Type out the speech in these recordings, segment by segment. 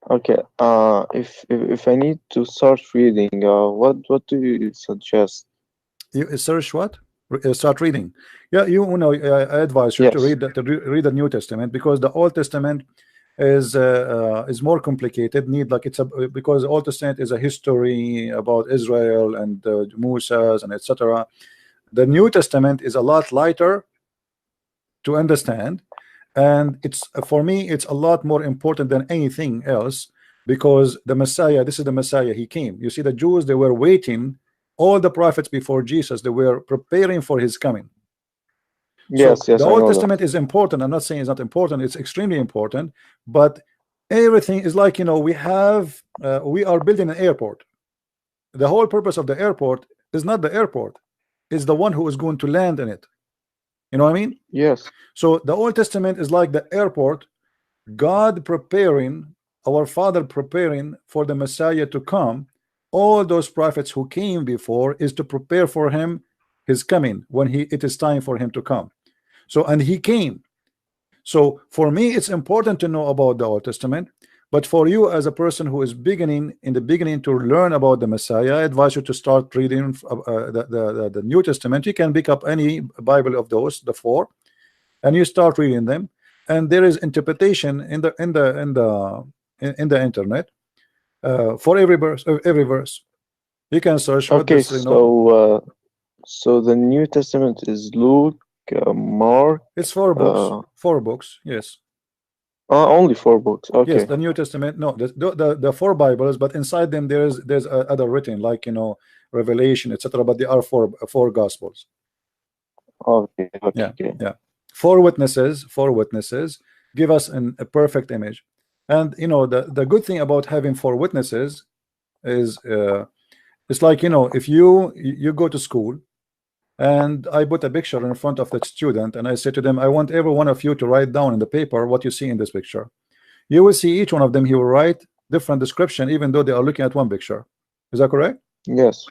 Okay. If I need to start reading, what do you suggest? You search what? Start reading. Yeah, you know, I advise you to Yes. read read the New Testament, because the Old Testament is more complicated. Need like it's a because the Old Testament is a history about Israel and Moses and etc. The New Testament is a lot lighter to understand, and it's for me it's a lot more important than anything else, because the Messiah, this is the Messiah, he came. You see, the Jews, they were waiting, all the prophets before Jesus, they were preparing for his coming. So Yes. the Yes, I Old know that. Testament is important. I'm not saying it's not important, it's extremely important, but everything is like, you know, we are building an airport. The whole purpose of the airport is not the airport, is the one who is going to land in it. You know what I mean? Yes. So the Old Testament is like the airport, God preparing, our Father preparing for the Messiah to come. All those prophets who came before is to prepare for him, his coming, when it is time for him to come. So, and he came. So for me, it's important to know about the Old Testament. But for you, as a person who is beginning in the beginning to learn about the Messiah, I advise you to start reading the New Testament. You can pick up any Bible of those, the four, and you start reading them. And there is interpretation in the internet for every verse. Every verse you can search what Okay. this, you know. So the New Testament is Luke, Mark. It's four books, Uh, four books. Yes. Only four books. Yes, Okay. the New Testament. No, the four Bibles, but inside them there's other written, like, you know, Revelation, etc. But they are four Gospels. Okay. Yeah, Okay. yeah. Four witnesses give us a perfect image. And you know, the good thing about having four witnesses is it's like, you know, if you go to school and I put a picture in front of the student and I say to them, I want every one of you to write down in the paper what you see in this picture. You will see each one of them, he will write different description, even though they are looking at one picture. Is that correct? Yes.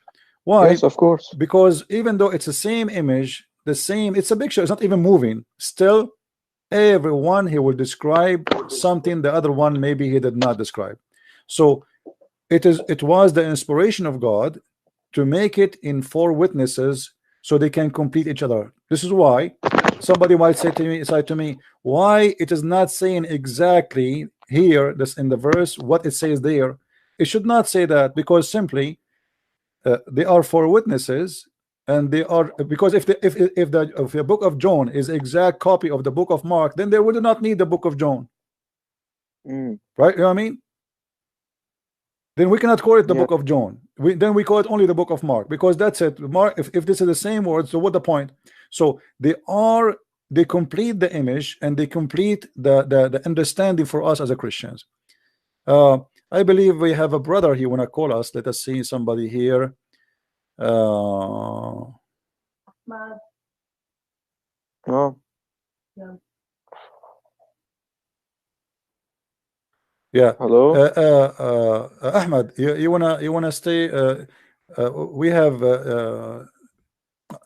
Why? Yes, of course. Because even though it's the same image, the same, it's a picture, it's not even moving, still everyone he will describe something the other one maybe he did not describe. So it was the inspiration of God to make it in four witnesses so they can complete each other. This is why somebody might say to me, why it is not saying exactly here, this in the verse, what it says there. It should not say that, because simply they are four witnesses, and they are, because if the book of John is exact copy of the book of Mark, then they would not need the book of John, Mm, right? You know what I mean? Then we cannot call it the yeah. book of John. We call it only the book of Mark, because that's it. Mark, if this is the same word, so what the point? So they complete the image, and they complete the understanding for us as a Christians. Uh, I believe we have a brother here wanna call us. Let us see somebody here. Uh, Oh, yeah. hello. Ahmad, you wanna stay? We have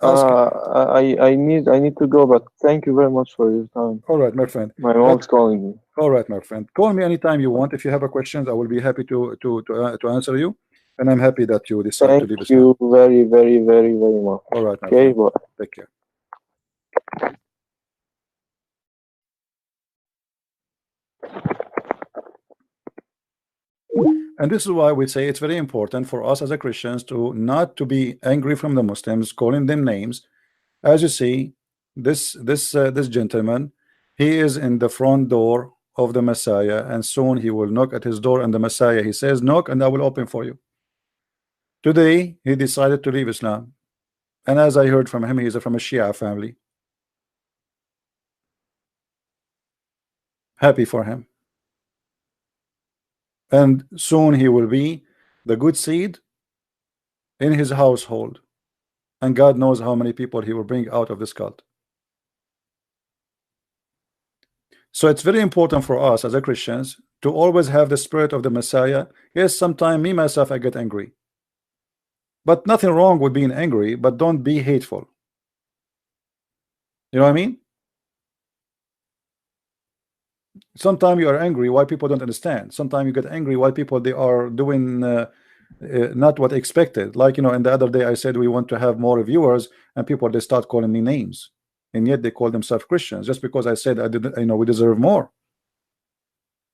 ask. I need to go, but thank you very much for your time. All right, my friend. My But mom's calling me. all right, my friend. Call me anytime you want. If you have a questions, I will be happy to answer you. And I'm happy that you decide to Thank leave Islam. you very, very, very, very much. All right, my Okay, friend. bye. Take care. And this is why we say it's very important for us as a Christians to not to be angry from the Muslims, calling them names. As you see, this gentleman, he is in the front door of the Messiah, and soon he will knock at his door, and the Messiah, he says, knock and I will open for you. Today he decided to leave Islam, and as I heard from him, he's from a Shia family. Happy for him, and soon he will be the good seed in his household, and God knows how many people he will bring out of this cult. So it's very important for us as a Christians to always have the spirit of the Messiah. Yes, sometimes me myself I get angry, but nothing wrong with being angry, but don't be hateful. You know what I mean? Sometimes you are angry why people don't understand. Sometimes you get angry why people they are doing not what expected. Like, you know, and the other day I said we want to have more viewers, and people they start calling me names, and yet they call themselves Christians just because I said I didn't, you know, we deserve more.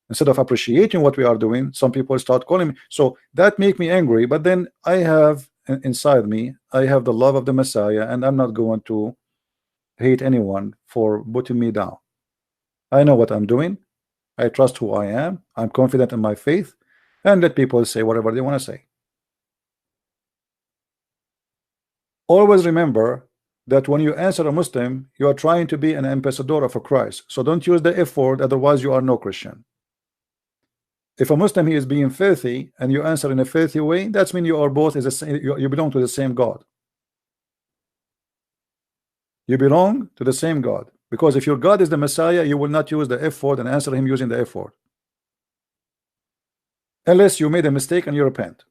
Instead of appreciating what we are doing, some people start calling me. So that make me angry. But then I have inside me, I have the love of the Messiah, and I'm not going to hate anyone for putting me down. I know what I'm doing. I trust who I am. I'm confident in my faith, and let people say whatever they want to say. Always remember that when you answer a Muslim, you are trying to be an ambassador of Christ. So don't use the F word, otherwise you are no Christian. If a Muslim he is being filthy and you answer in a filthy way, that's mean you are both is the same, you belong to the same God. You belong to the same God. Because if your God is the Messiah, you will not use the F word and answer him using the F word. Unless you made a mistake and you repent.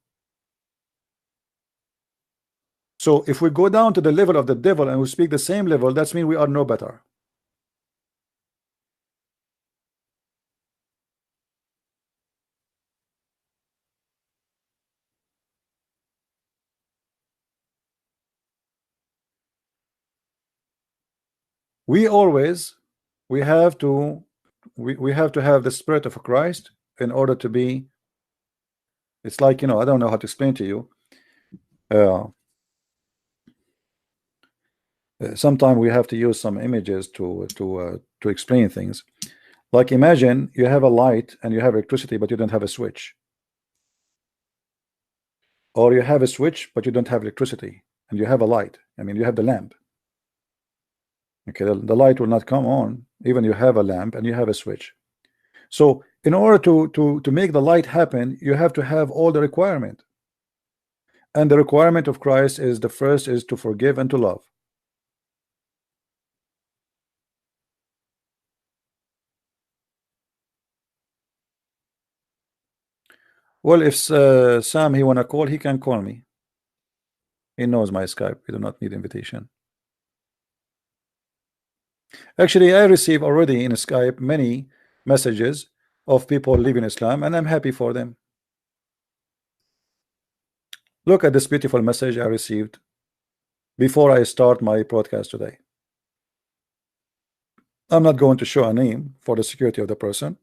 So if we go down to the level of the devil and we speak the same level, that's mean we are no better. We always we have to we have to have the spirit of Christ in order to be. It's like, you know, I don't know how to explain to you. Sometimes we have to use some images to explain things. Like imagine you have a light and you have electricity, but you don't have a switch, or you have a switch but you don't have electricity, and you have a light. I mean, you have the lamp. Okay, the light will not come on even you have a lamp and you have a switch. So in order to make the light happen, you have to have all the requirement. And the requirement of Christ is the first is to forgive and to love. Well, if Sam he wanna call, he can call me. He knows my Skype. We do not need invitation. Actually, I receive already in Skype many messages of people leaving Islam, and I'm happy for them. Look at this beautiful message I received before I start my broadcast today. I'm not going to show a name for the security of the person,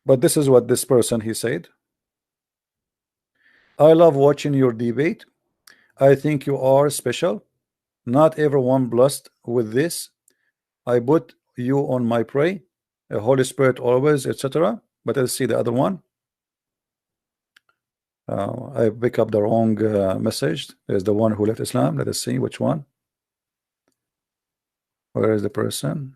but this is what this person he said. I love watching your debate. I think you are special. Not everyone blessed with this. I put you on my pray, the Holy Spirit always, etc. But let's see the other one. I pick up the wrong message. There's the one who left Islam. Let us see which one. Where is the person?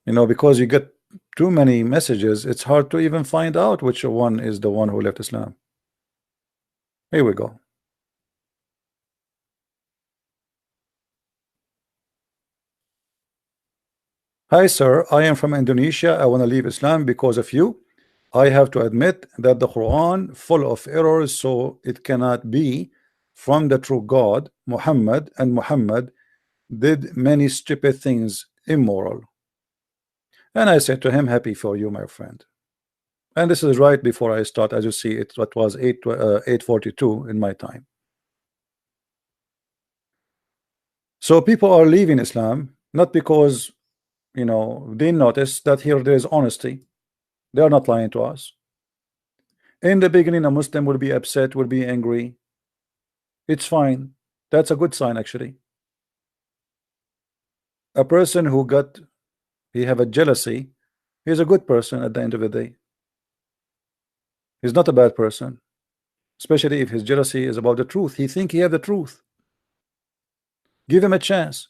You know, because you get too many messages, it's hard to even find out which one is the one who left Islam. Here we go. Hi sir, I am from Indonesia. I want to leave Islam because of you. I have to admit that the Quran full of errors, so it cannot be from the true God, Muhammad, and Muhammad did many stupid things, immoral. And I said to him, happy for you, my friend. And this is right before I start. As you see, it was 8:42 in my time. So people are leaving Islam not because, you know, they notice that here there is honesty. They are not lying to us. In the beginning, a Muslim will be upset, will be angry. It's fine. That's a good sign, actually. A person who got he have a jealousy, he's a good person at the end of the day. He's not a bad person, especially if his jealousy is about the truth. He think he have the truth. Give him a chance.